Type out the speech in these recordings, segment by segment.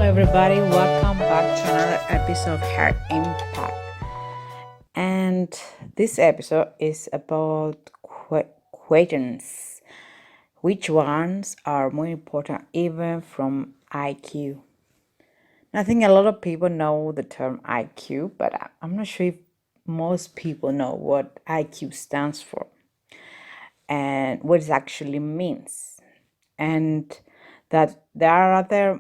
everybody, welcome back to another episode of Hair Impact. And this episode is about quotients. Which ones are more important, even from IQ? I think a lot of people know the term IQ, but I'm not sure if most people know what IQ stands for and what it actually means. And that there are other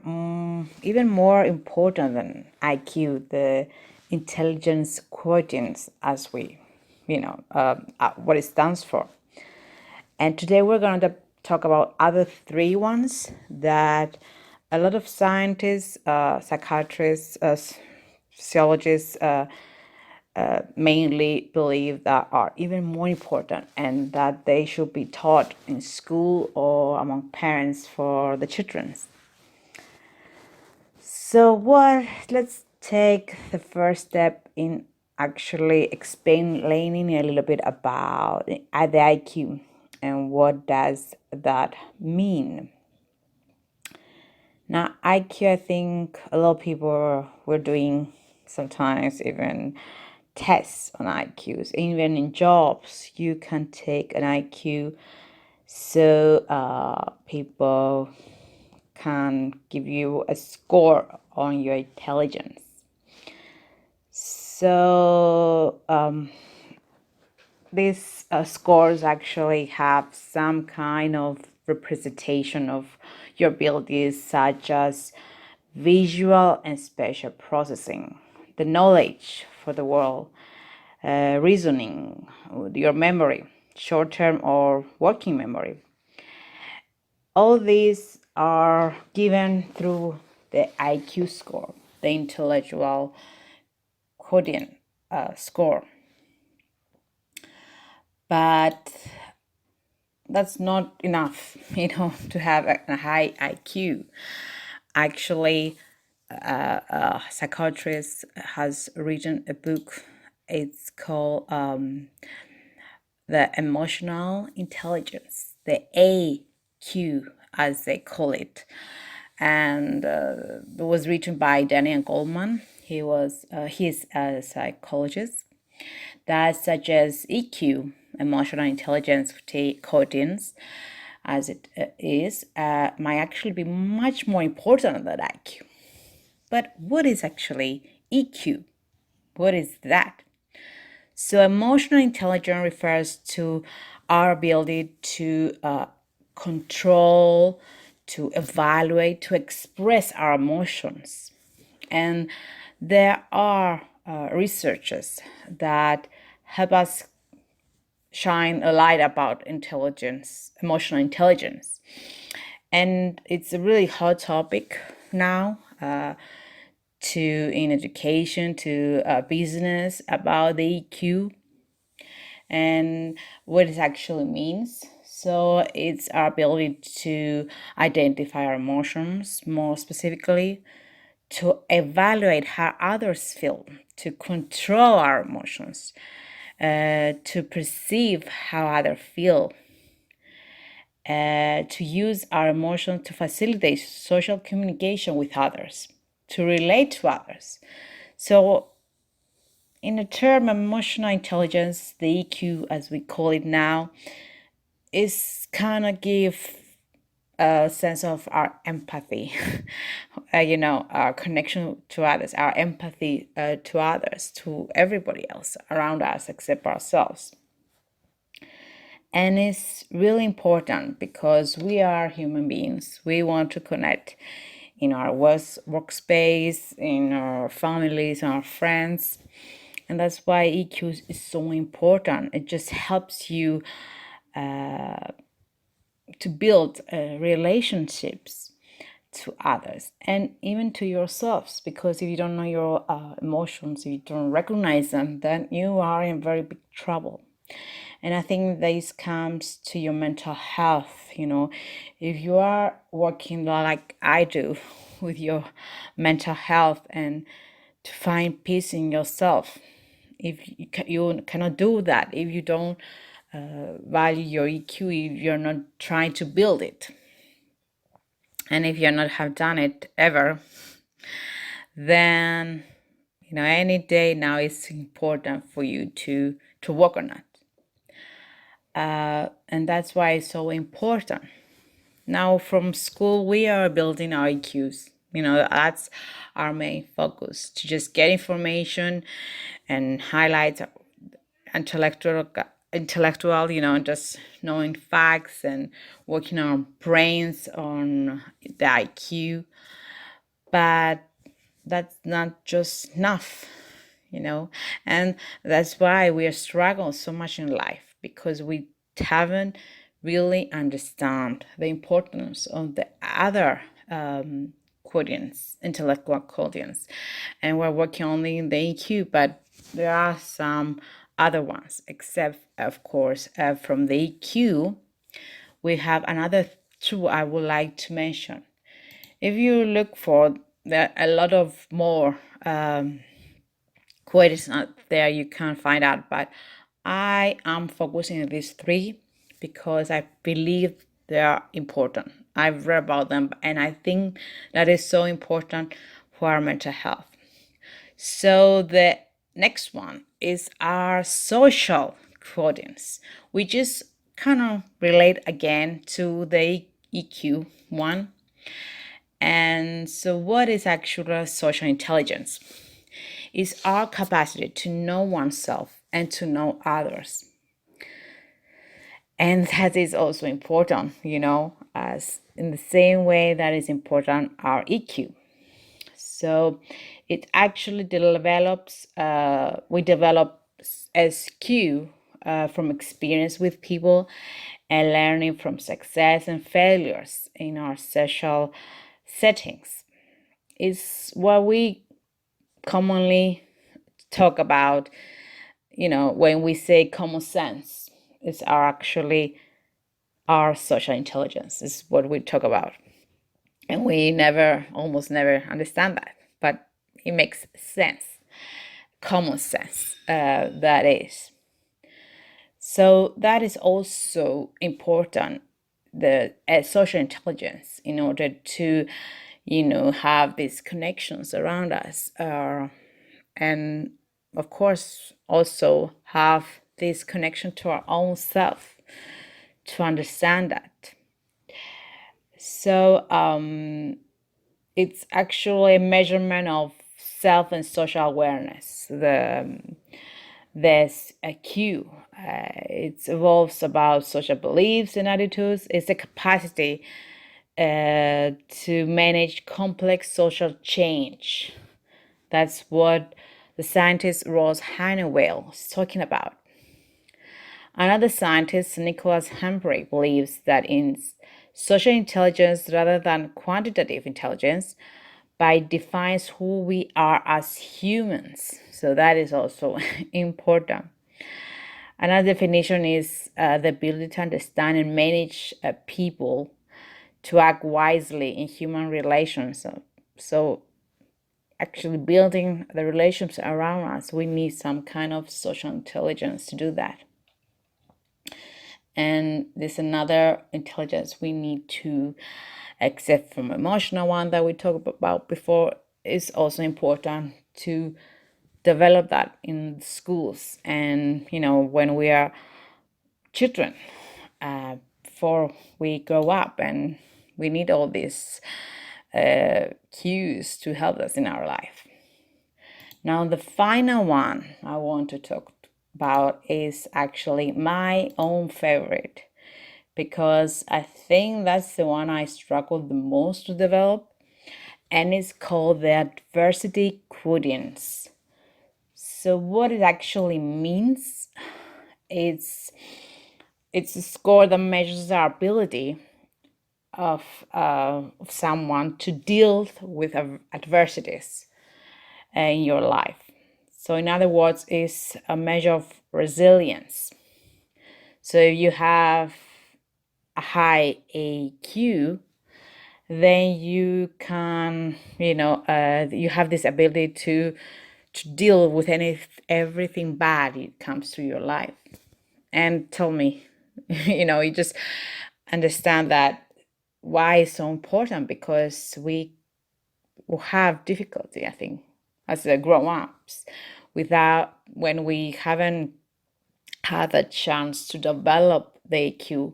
even more important than IQ, the intelligence quotients, as what it stands for. And today we're going to talk about other three ones that a lot of scientists, psychiatrists, physiologists mainly believe that are even more important and that they should be taught in school or among parents for the children. So let's take the first step in actually explaining a little bit about the IQ and what does that mean. Now, IQ, I think a lot of people were doing sometimes even tests on IQs. Even in jobs, you can take an IQ so people can give you a score on your intelligence. So these scores actually have some kind of representation of your abilities, such as visual and spatial processing, the knowledge for the world, reasoning, your memory, short-term or working memory. All these are given through the IQ score, the intellectual quotient score. But that's not enough, to have a high IQ. Actually, a psychiatrist has written a book. It's called The Emotional Intelligence, the AQ, as they call it. And it was written by Daniel Goleman. He's a psychologist that suggests EQ, emotional intelligence quotients, as it is, might actually be much more important than IQ. But what is actually EQ? What is that? So emotional intelligence refers to our ability to control, to evaluate, to express our emotions. And there are researchers that help us shine a light about intelligence, emotional intelligence. And it's a really hot topic now in education, to business, about the EQ and what it actually means. So it's our ability to identify our emotions, more specifically, to evaluate how others feel, to control our emotions, to perceive how others feel, to use our emotions to facilitate social communication with others, to relate to others. So in the term emotional intelligence, the EQ, as we call it now, is kind of give a sense of our empathy, our connection to others, our empathy to others, to everybody else around us except ourselves. And it's really important because we are human beings. We want to connect in our workspace, in our families, our friends. And that's why EQ is so important. It just helps you to build relationships to others and even to yourselves, because if you don't know your emotions, if you don't recognize them, then you are in very big trouble. And I think this comes to your mental health. If you are working like I do with your mental health and to find peace in yourself, if you cannot do that, if you don't value your EQ, if you're not trying to build it, and if you're not have done it ever, then any day now it's important for you to work on it. And that's why it's so important. Now from school, we are building our EQs. That's our main focus, to just get information and highlight intellectual, just knowing facts and working our brains on the IQ. But that's not just enough, and that's why we are struggling so much in life, because we haven't really understand the importance of the other quotients, intellectual quotients, and we're working only in the EQ, but there are some other ones, except of course from the EQ we have another two I would like to mention. If you look for, there are a lot of more quotes out there you can find out, but I am focusing on these three because I believe they are important. I've read about them and I think that is so important for our mental health. So the next one is our social quotients, which is kind of relate again to the EQ one. And so what is actual social intelligence? Is our capacity to know oneself and to know others. And that is also important, as in the same way that is important our EQ. So it actually develops, we develop SQ from experience with people and learning from success and failures in our social settings. Is what we commonly talk about, when we say common sense. It's our social intelligence is what we talk about. And we almost never understand that, but it makes sense. Common sense, that is. So that is also important, the social intelligence, in order to, have these connections around us, and of course also have this connection to our own self, to understand that. So it's actually a measurement of self and social awareness. There's a Q. It evolves about social beliefs and attitudes. It's a capacity to manage complex social change. That's what the scientist Ross Hannawell is talking about. Another scientist, Nicholas Humphrey, believes that in social intelligence rather than quantitative intelligence, by defines who we are as humans. So that is also important. Another definition is the ability to understand and manage people, to act wisely in human relations. So actually building the relationships around us, we need some kind of social intelligence to do that. And there's another intelligence we need to, except from emotional one that we talked about before, is also important to develop that in schools and, when we are children, before we grow up, and we need all these cues to help us in our life. Now, the final one I want to talk about is actually my own favorite, because I think that's the one I struggled the most to develop, and it's called the adversity quotients. So what it actually means, it's a score that measures our ability of someone to deal with adversities in your life. So in other words, it's a measure of resilience. So if you have a high AQ, then you can, you have this ability to deal with everything bad that comes to your life. And tell me, you just understand that why it's so important, because we will have difficulty, I think, as grown-ups, without when we haven't had a chance to develop the EQ.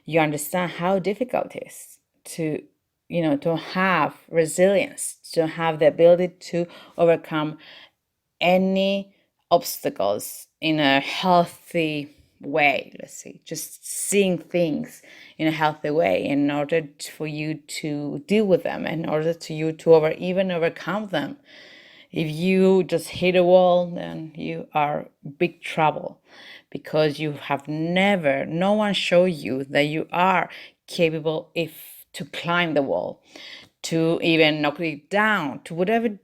You understand how difficult it is to, to have resilience, to have the ability to overcome any obstacles in a healthy way. Let's say, just seeing things in a healthy way in order for you to deal with them, in order to you to even overcome them. If you just hit a wall, then you are big trouble, because you have never, no one showed you that you are capable if to climb the wall, to even knock it down, to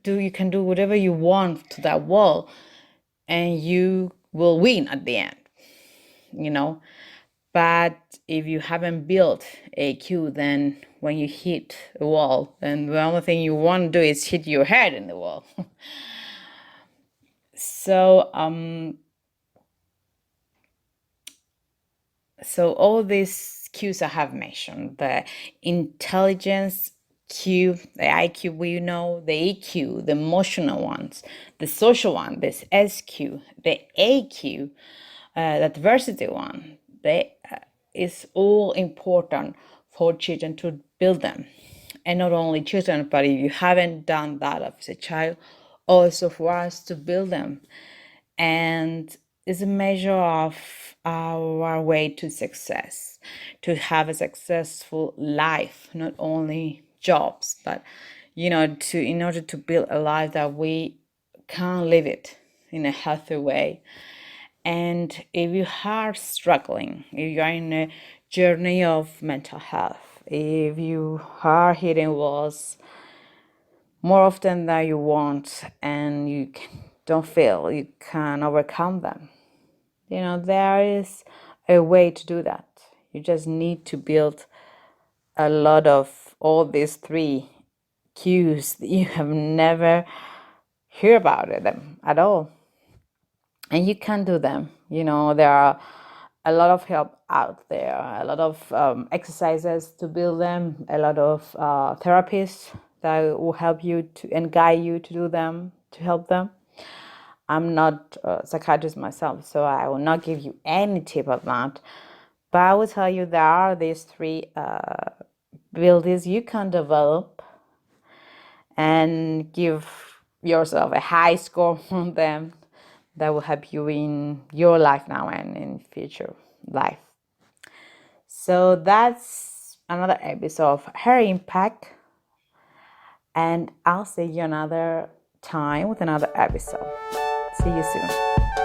you can do whatever you want to that wall, and you will win at the end, you know. But if you haven't built AQ, then when you hit a wall, then the only thing you want to do is hit your head in the wall. So all these cues I have mentioned, the intelligence Q, the IQ, the EQ, the emotional ones, the social one, this SQ, the AQ, the diversity one, is all important for children to build them. And not only children, but if you haven't done that as a child, also for us to build them. And it's a measure of our way to success, to have a successful life, not only jobs, but in order to build a life that we can live it in a healthy way. And if you are struggling, if you are in a journey of mental health, if you are hitting walls more often than you want, and you don't feel you can overcome them, there is a way to do that. You just need to build a lot of all these three cues that you have never heard about them at all. And you can do them. There are a lot of help out there, a lot of exercises to build them, a lot of therapists that will help you to and guide you to do them, to help them. I'm not a psychiatrist myself, so I will not give you any tip of that. But I will tell you there are these three abilities you can develop and give yourself a high score on them that will help you in your life now and in future life. So that's another episode of Her Impact. And I'll see you another time with another episode. See you soon.